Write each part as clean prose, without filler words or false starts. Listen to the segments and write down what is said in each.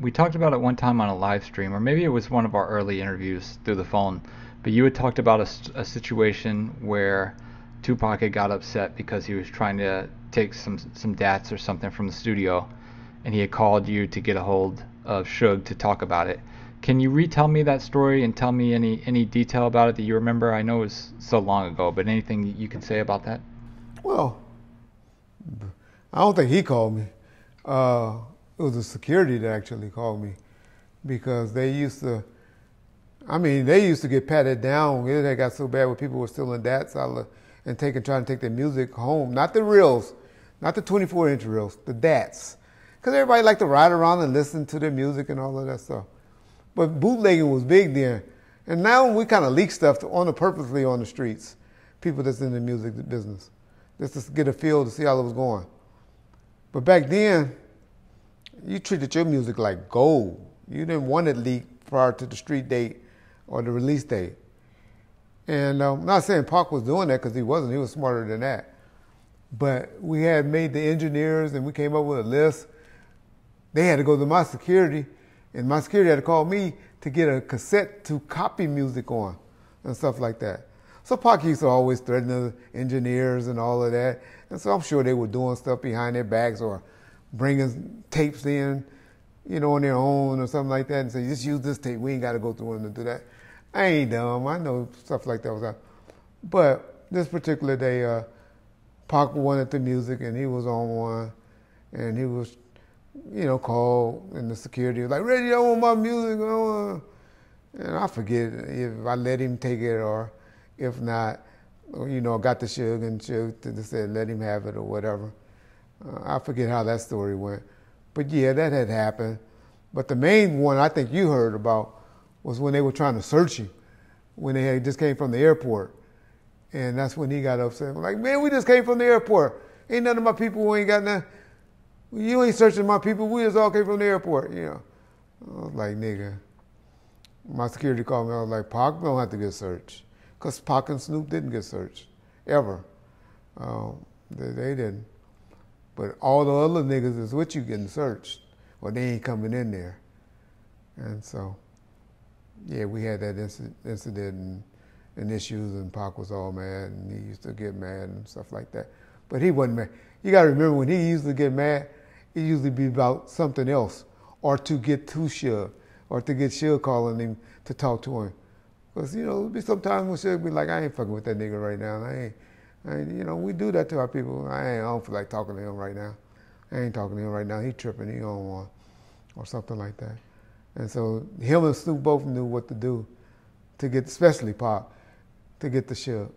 we talked about it one time on a live stream, or maybe it was one of our early interviews through the phone. But you had talked about a situation where Tupac had got upset because he was trying to take some dats or something from the studio, and he had called you to get a hold of Suge to talk about it. Can you retell me that story and tell me any detail about it that you remember? I know it was so long ago, but anything you can say about that? Well, I don't think he called me. It was the security that actually called me because they used to get patted down. It got so bad when people were stealing dats and trying to take their music home. Not the reels, not the 24-inch reels, the dats. Because everybody liked to ride around and listen to their music and all of that stuff. But bootlegging was big then. And now we kind of leak stuff purposely on the streets, people that's in the music business, just to get a feel to see how it was going. But back then, you treated your music like gold. You didn't want it leaked prior to the street date or the release date. And I'm not saying Pac was doing that because he wasn't. He was smarter than that. But we had made the engineers and we came up with a list. They had to go to my security, and my security had to call me to get a cassette to copy music on and stuff like that. So Pac used to always threaten the engineers and all of that. And so I'm sure they were doing stuff behind their backs or bringing tapes in, on their own or something like that and say, just use this tape. We ain't got to go through them to do that. I ain't dumb. I know stuff like that was out. But this particular day, Pac wanted the music and he was on one and he was, called and the security was like, Reggie, I want my music. And I forget if I let him take it or if not, got the Suge and Suge said let him have it or whatever. I forget how that story went. But yeah, that had happened. But the main one I think you heard about was when they were trying to search him, when they had just came from the airport. And that's when he got upset. Like, man, we just came from the airport. Ain't none of my people who ain't got nothing. You ain't searching my people. We just all came from the airport, I was like, nigga. My security called me. I was like, Pac don't have to get searched. Because Pac and Snoop didn't get searched, ever. They didn't. But all the other niggas is with you getting searched. Well, they ain't coming in there. And so, yeah, we had that incident and issues, and Pac was all mad, and he used to get mad and stuff like that. But he wasn't mad. You got to remember, when he used to get mad, it usually be about something else, or to get to Suge, or to get Suge calling him to talk to him. Because, there'd be sometimes when Suge be like, I ain't fucking with that nigga right now. We do that to our people. I don't feel like talking to him right now. I ain't talking to him right now. He tripping. He on one, or something like that. And so him and Snoop both knew what to do to get, especially Pac, to get the Suge.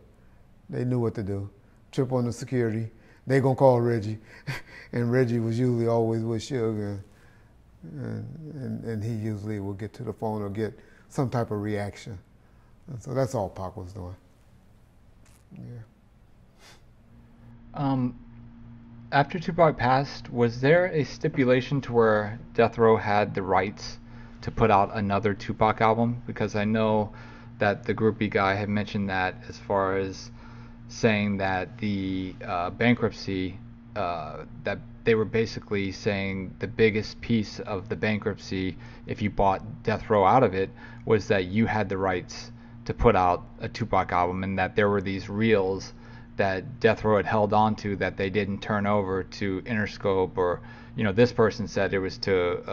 They knew what to do. Trip on the security. They gonna call Reggie, and Reggie was usually always with Suge, and he usually will get to the phone or get some type of reaction. And so that's all Pac was doing. Yeah. After Tupac passed, was there a stipulation to where Death Row had the rights to put out another Tupac album? Because I know that the groupie guy had mentioned that, as far as saying that the bankruptcy, that they were basically saying the biggest piece of the bankruptcy, if you bought Death Row out of it, was that you had the rights to put out a Tupac album, and that there were these reels that Death Row had held on to that they didn't turn over to Interscope, or this person said it was to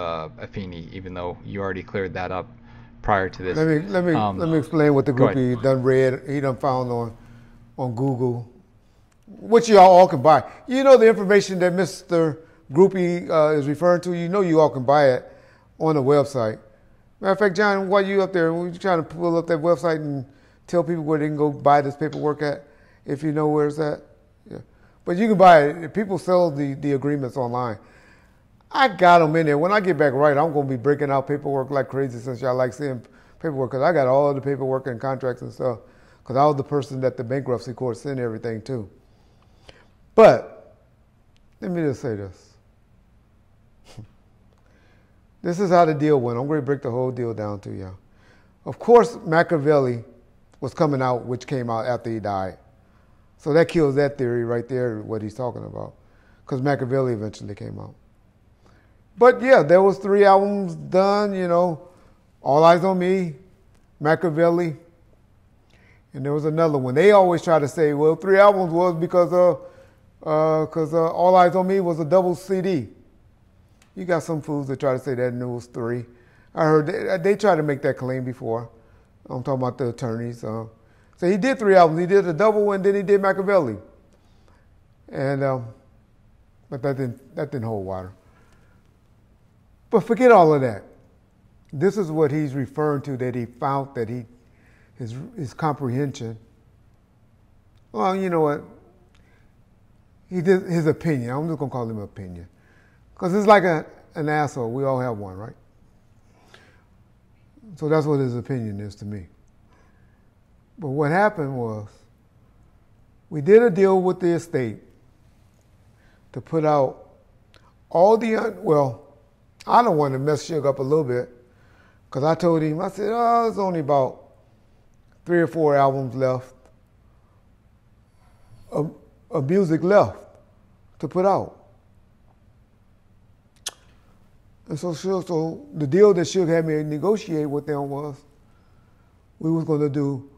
Afeni, even though you already cleared that up prior to this. Let me explain what the groupie done read. He done found on Google, which you all can buy. The information that Mr. Groupie is referring to. You all can buy it on the website. Matter of fact, John, while you up there, were you trying to pull up that website and tell people where they can go buy this paperwork at? If you know where it's at. Yeah. But you can buy it. People sell the agreements online. I got them in there. When I get back right, I'm going to be breaking out paperwork like crazy, since y'all like seeing paperwork, because I got all the paperwork and contracts and stuff, because I was the person that the bankruptcy court sent everything to. But let me just say this. This is how the deal went. I'm going to break the whole deal down to y'all. Of course, Machiavelli was coming out, which came out after he died. So that kills that theory right there, what he's talking about, because Machiavelli eventually came out. But yeah, there was 3 albums done, you know, All Eyes on Me, Machiavelli, and there was another one. They always try to say, well, 3 albums was because All Eyes on Me was a double CD. You got some fools that try to say that and it was 3. I heard they tried to make that claim before. I'm talking about the attorneys. So he did 3 albums. He did a double one, then he did Machiavelli. And but that didn't hold water. But forget all of that. This is what he's referring to, that he found that his comprehension. Well, you know what? He did his opinion. I'm just gonna call him opinion, because it's like an asshole. We all have one, right? So that's what his opinion is to me. But what happened was, we did a deal with the estate to put out all the I don't want to mess Suge up a little bit, because I told him, I said, there's only about 3 or 4 albums left, of music left to put out. And so the deal that Suge had me negotiate with them was, we was going to do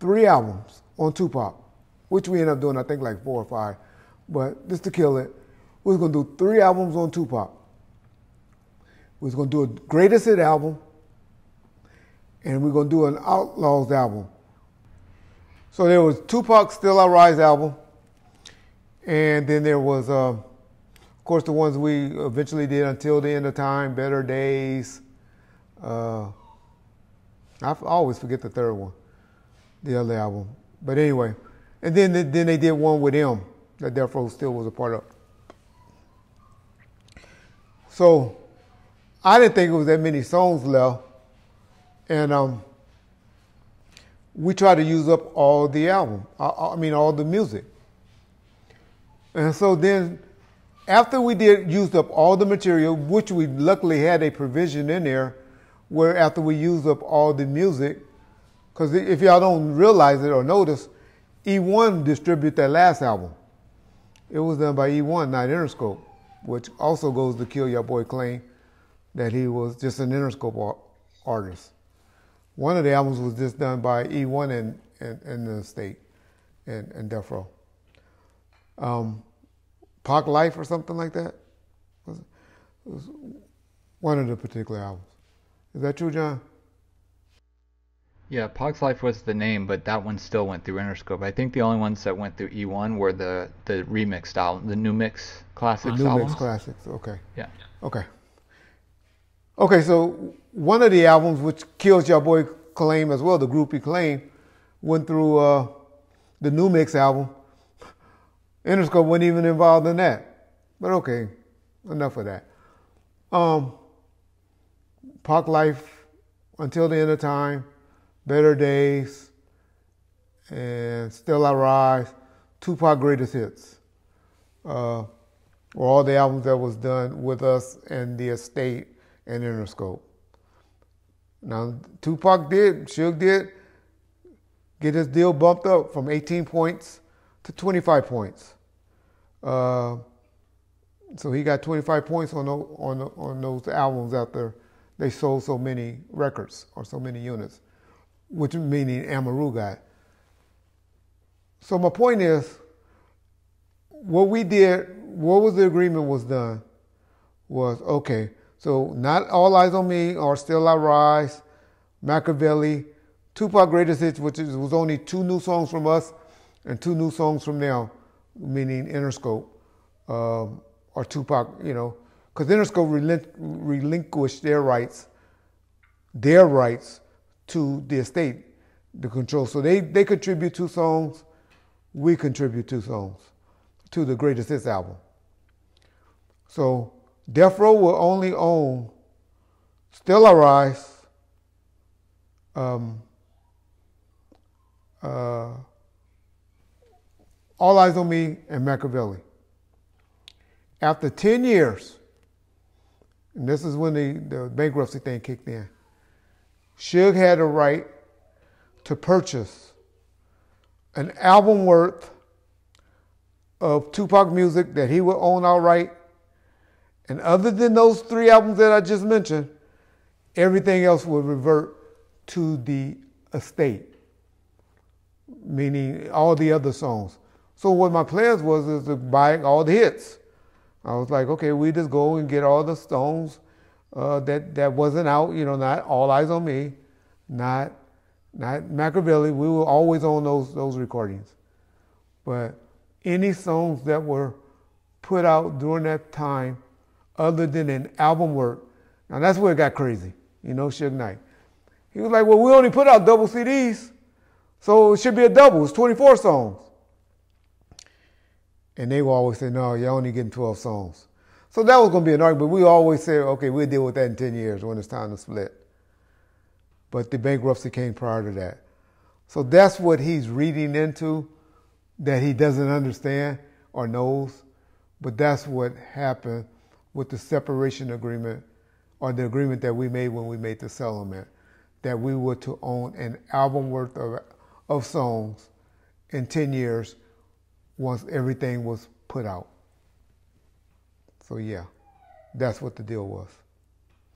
3 albums on Tupac, which we ended up doing, I think, like 4 or 5. But just to kill it, we was going to do 3 albums on Tupac. We was going to do a greatest hit album, and we're going to do an Outlaws album. So there was Tupac Still I Rise album, and then there was, of course, the ones we eventually did, Until the End of Time, Better Days. I always forget the third one, the other album. But anyway, and then they did one with him that Death Row still was a part of. So I didn't think it was that many songs left, and we tried to use up all the album. All the music. And so then, after we used up all the material, which we luckily had a provision in there, where after we used up all the music, because if y'all don't realize it or notice, E1 distributed that last album. It was done by E1, not Interscope, which also goes to kill your boy claim that he was just an Interscope artist. One of the albums was just done by E1 and the State and Death Row. Park Life or something like that. It was one of the particular albums. Is that true, John? Yeah, Pog's Life was the name, but that one still went through Interscope. I think the only ones that went through E1 were the remixed album, the New Mix Classics New albums. Mix Classics, okay. Yeah. Okay, so one of the albums, which kills your boy claim as well, the groupie claim, went through the New Mix album. Interscope wasn't even involved in that. But okay, enough of that. Park Life, Until the End of Time, Better Days, and Still I Rise, Tupac Greatest Hits. Were all the albums that was done with us and the estate and Interscope. Now, Tupac Suge did get his deal bumped up from 18 points to 25 points. So he got 25 points on those albums after they sold so many records or so many units, which meaning Amaru got. So my point is, what we did, what was the agreement was done, was, okay, so not All Eyes on Me or Still I Rise, Machiavelli, Tupac Greatest Hits, which was only 2 new songs from us and 2 new songs from them, meaning Interscope, or Tupac, because Interscope relinquished their rights to the estate, the control. So they contribute 2 songs, we contribute 2 songs to the Greatest Hits album. So Death Row will only own Still I Rise, All Eyes on Me, and Machiavelli. After 10 years, and this is when the bankruptcy thing kicked in, Suge had a right to purchase an album worth of Tupac music that he would own outright, And other than those 3 albums that I just mentioned, everything else would revert to the estate, meaning all the other songs. So what my plans was is to buy all the hits. I was like, okay, we just go and get all the songs that wasn't out, not All Eyes on Me, not Machiavelli. We were always on those recordings. But any songs that were put out during that time, other than an album work, now that's where it got crazy. Suge Knight. He was like, well, we only put out double CDs, so it should be a double. It's 24 songs. And they would always say, no, you're only getting 12 songs. So that was going to be an argument. We always said, okay, we'll deal with that in 10 years when it's time to split. But the bankruptcy came prior to that. So that's what he's reading into that he doesn't understand or knows. But that's what happened with the separation agreement, or the agreement that we made when we made the settlement, that we were to own an album worth of songs in 10 years once everything was put out. So yeah, that's what the deal was.